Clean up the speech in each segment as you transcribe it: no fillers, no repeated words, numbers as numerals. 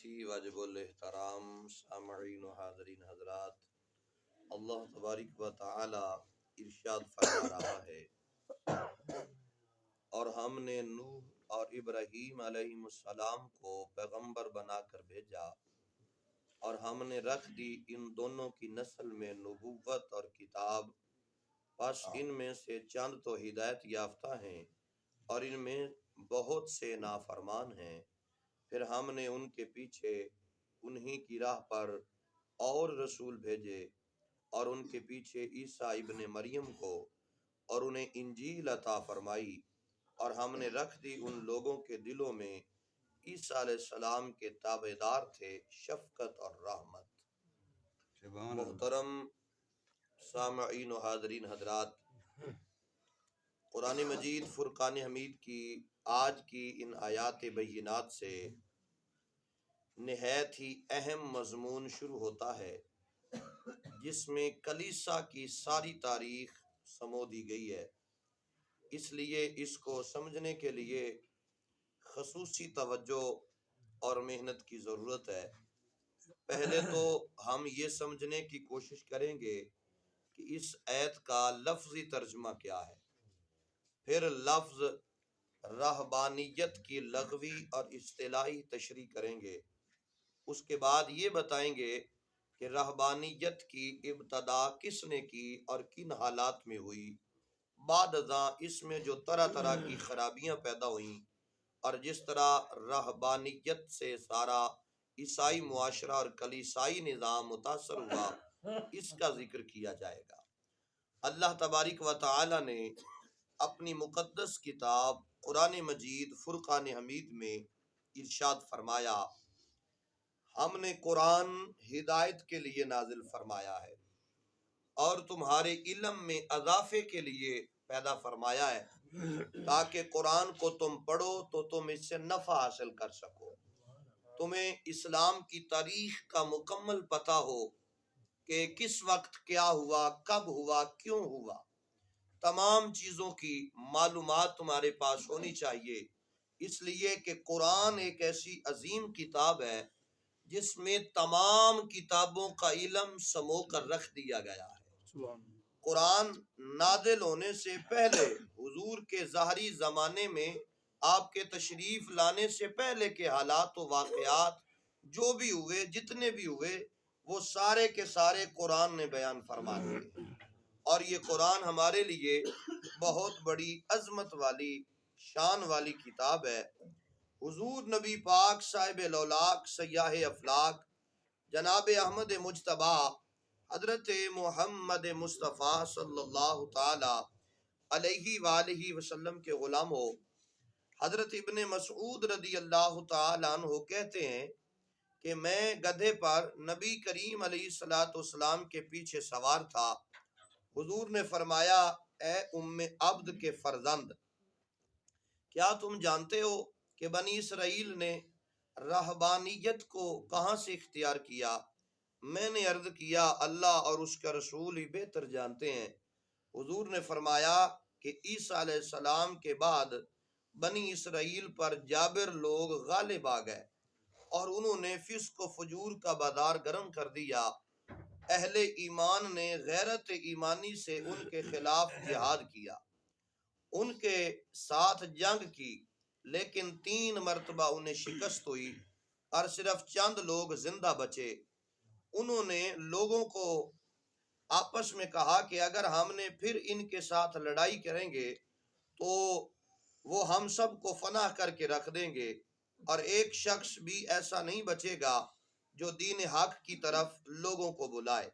حرمتی واجب الاحترام سامعین و حاضرین حضرات، اللہ تبارک و تعالی ارشاد فرما رہا ہے، اور ہم نے نوح اور ابراہیم علیہ السلام کو پیغمبر بنا کر بھیجا، اور ہم نے رکھ دی ان دونوں کی نسل میں نبوت اور کتاب، پس ان میں سے چند تو ہدایت یافتہ ہیں اور ان میں بہت سے نافرمان ہیں۔ پھر ہم نے ان کے پیچھے انہی کی راہ پر اور رسول بھیجے، اور ان کے پیچھے عیسیٰ ابن مریم کو، اور انہیں انجیل عطا فرمائی، اور ہم نے رکھ دی ان لوگوں کے دلوں میں عیسیٰ علیہ السلام کے تابعدار تھے شفقت اور رحمت۔ محترم سامعین و حاضرین حضرات، قرآن مجید فرقان حمید کی آج کی ان آیات بینات سے نہایت ہی اہم مضمون شروع ہوتا ہے، جس میں کلیسا کی ساری تاریخ سمو دی گئی ہے۔ اس لیے اس کو سمجھنے کے لیے خصوصی توجہ اور محنت کی ضرورت ہے۔ پہلے تو ہم یہ سمجھنے کی کوشش کریں گے کہ اس آیت کا لفظی ترجمہ کیا ہے، پھر لفظ رہبانیت کی لغوی اور اصطلاحی تشریح کریں گے، اس کے بعد یہ بتائیں گے کہ رہبانیت کی ابتدا کس نے کی اور کن حالات میں ہوئی، بعد ازاں اس میں جو طرح طرح کی خرابیاں پیدا ہوئیں اور جس طرح رہبانیت سے سارا عیسائی معاشرہ اور کلیسائی نظام متاثر ہوا، اس کا ذکر کیا جائے گا۔ اللہ تبارک و تعالی نے اپنی مقدس کتاب قرآن مجید فرقان حمید میں ارشاد فرمایا، ہم نے قرآن ہدایت کے لیے نازل فرمایا ہے اور تمہارے علم میں اضافے کے لیے پیدا فرمایا ہے، تاکہ قرآن کو تم پڑھو تو تم اس سے نفع حاصل کر سکو، تمہیں اسلام کی تاریخ کا مکمل پتہ ہو کہ کس وقت کیا ہوا، کب ہوا، کیوں ہوا، تمام چیزوں کی معلومات تمہارے پاس ہونی چاہیے، اس لیے کہ قرآن ایک ایسی عظیم کتاب ہے جس میں تمام کتابوں کا علم سمو کر رکھ دیا گیا ہے۔ قرآن نازل ہونے سے پہلے حضور کے ظاہری زمانے میں آپ کے تشریف لانے سے پہلے کے حالات و واقعات جو بھی ہوئے، جتنے بھی ہوئے، وہ سارے کے سارے قرآن نے بیان فرما دیے، اور یہ قرآن ہمارے لیے بہت بڑی عظمت والی شان والی کتاب ہے۔ حضور نبی پاک صاحب لولاک سیاہ افلاک جناب احمد مجتبی حضرت محمد مصطفیٰ صلی اللہ تعالی علیہ وآلہ وسلم کے غلام ہو، حضرت ابن مسعود رضی اللہ تعالی عنہ کہتے ہیں کہ میں گدھے پر نبی کریم علیہ الصلوۃ والسلام کے پیچھے سوار تھا۔ حضور نے فرمایا، اے ام عبد کے فرزند، کیا تم جانتے ہو کہ بنی اسرائیل نے رہبانیت کو کہاں سے اختیار کیا؟ میں نے عرض کیا، اللہ اور اس کا رسول ہی بہتر جانتے ہیں۔ حضور نے فرمایا کہ عیسیٰ علیہ السلام کے بعد بنی اسرائیل پر جابر لوگ غالب آ گئے اور انہوں نے فسق و فجور کا بازار گرم کر دیا۔ اہل ایمان نے غیرت ایمانی سے ان کے خلاف جہاد کیا، ان کے ساتھ جنگ کی، لیکن 3 مرتبہ انہیں شکست ہوئی اور صرف چند لوگ زندہ بچے۔ انہوں نے لوگوں کو آپس میں کہا کہ اگر ہم نے پھر ان کے ساتھ لڑائی کریں گے تو وہ ہم سب کو فنا کر کے رکھ دیں گے، اور ایک شخص بھی ایسا نہیں بچے گا جو دین حق کی طرف لوگوں کو بلائے۔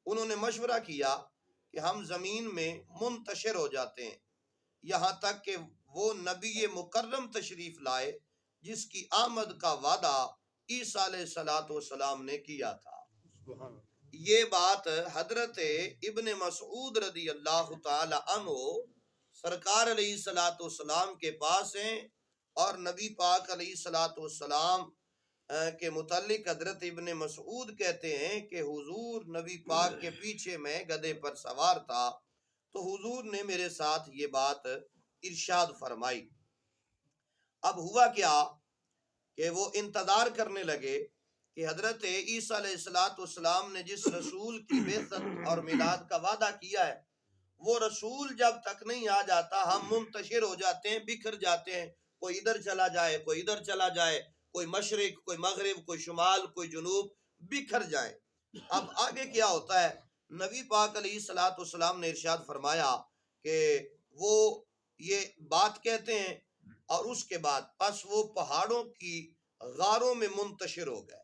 انہوں نے مشورہ کیا کہ ہم زمین میں منتشر ہو جاتے ہیں، یہاں تک کہ وہ نبی مکرم تشریف لائے جس کی آمد کا وعدہ عیسیٰ علیہ السلام نے کیا تھا۔ یہ بات حضرت ابن مسعود رضی اللہ تعالی عنہ سرکار علیہ السلام کے پاس ہیں، اور نبی پاک علیہ السلام کے متعلق حضرت ابن مسعود کہتے ہیں کہ حضور نبی پاک کے پیچھے میں گدھے پر سوار تھا تو حضور نے میرے ساتھ یہ بات ارشاد فرمائی۔ اب ہوا کیا کہ وہ انتظار کرنے لگے کہ حضرت عیسیٰ علیہ السلام نے جس رسول کی بعثت اور میلاد کا وعدہ کیا ہے وہ رسول جب تک نہیں آ جاتا ہم منتشر ہو جاتے ہیں، بکھر جاتے ہیں، کوئی ادھر چلا جائے، کوئی ادھر چلا جائے، کوئی مشرق، کوئی مغرب، کوئی شمال، کوئی جنوب، بکھر جائیں۔ اب آگے کیا ہوتا ہے؟ نبی پاک علیہ الصلوۃ والسلام نے ارشاد فرمایا کہ وہ یہ بات کہتے ہیں اور اس کے بعد پس وہ پہاڑوں کی غاروں میں منتشر ہو گئے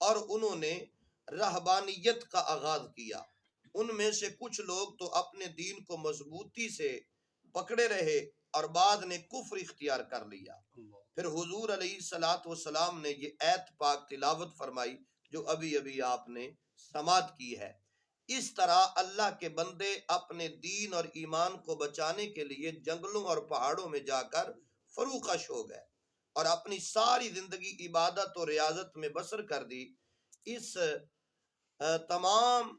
اور انہوں نے رہبانیت کا آغاز کیا۔ ان میں سے کچھ لوگ تو اپنے دین کو مضبوطی سے پکڑے رہے اور بعد نے کفر اختیار کر لیا۔ پھر حضور علیہ السلام نے یہ ایت پاک تلاوت فرمائی جو ابھی ابھی آپ نے سماعت کی ہے۔ اس طرح اللہ کے بندے اپنے دین اور ایمان کو بچانے کے لیے جنگلوں اور پہاڑوں میں جا کر فروکش ہو گئے اور اپنی ساری زندگی عبادت اور ریاضت میں بسر کر دی۔ اس تمام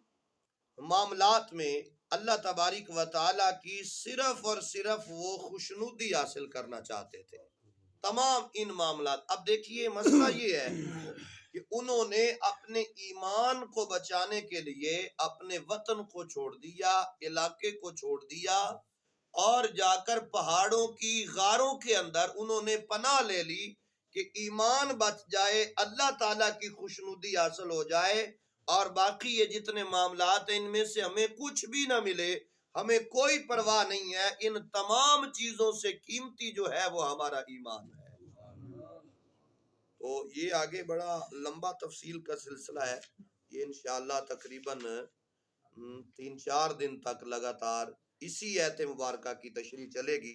معاملات میں اللہ تبارک و تعالیٰ کی صرف اور صرف وہ خوشنودی حاصل کرنا چاہتے تھے، تمام ان معاملات۔ اب دیکھیے مسئلہ یہ ہے کہ انہوں نے اپنے ایمان کو بچانے کے لیے اپنے وطن کو چھوڑ دیا، علاقے کو چھوڑ دیا اور جا کر پہاڑوں کی غاروں کے اندر انہوں نے پناہ لے لی کہ ایمان بچ جائے، اللہ تعالیٰ کی خوشنودی حاصل ہو جائے، اور باقی یہ جتنے معاملات ہیں ان میں سے ہمیں کچھ بھی نہ ملے، ہمیں کوئی پرواہ نہیں ہے، ان تمام چیزوں سے قیمتی جو ہے وہ ہمارا ایمان ہے۔ تو یہ آگے بڑا لمبا تفصیل کا سلسلہ ہے، یہ انشاءاللہ تقریباً 3-4 دن تک لگاتار اسی ایت مبارکہ کی تشریح چلے گی۔